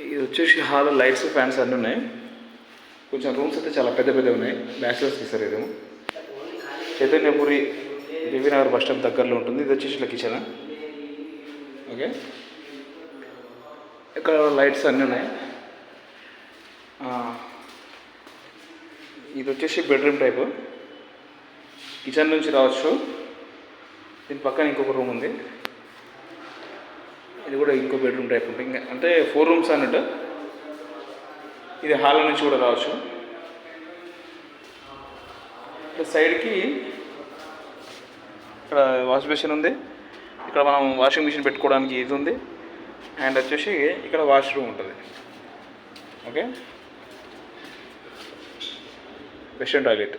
ఇది వచ్చేసి hall lights fans అన్నీ ఉన్నాయి. కొంచెం రూమ్స్ అయితే చాలా పెద్ద పెద్దవి ఉన్నాయి. బ్యాచిలర్స్ తీసారు ఇదేమో. చైతన్యపురి బీబీనగర్ బస్ స్టాండ్ దగ్గరలో ఉంటుంది. ఇది వచ్చేసి ఇలా కిచెన్. ఓకే, ఇక్కడ లైట్స్ అన్నీ ఉన్నాయి. ఇది వచ్చేసి బెడ్రూమ్ టైపు. కిచెన్ నుంచి రావచ్చు. దీని పక్కన ఇంకొక రూమ్ ఉంది. ఇది కూడా ఇంకో బెడ్రూమ్ టైప్ ఉంటుంది. ఇంకా అంటే 4 రూమ్స్ అన్నట్టు. ఇది హాల్ నుంచి కూడా రావచ్చు. ఇక్కడ సైడ్కి ఇక్కడ వాష్ బేసిన్ ఉంది. ఇక్కడ మనం వాషింగ్ మిషన్ పెట్టుకోవడానికి ఇది ఉంది. అండ్ వచ్చేసి ఇక్కడ వాష్రూమ్ ఉంటుంది. Okay, western toilet.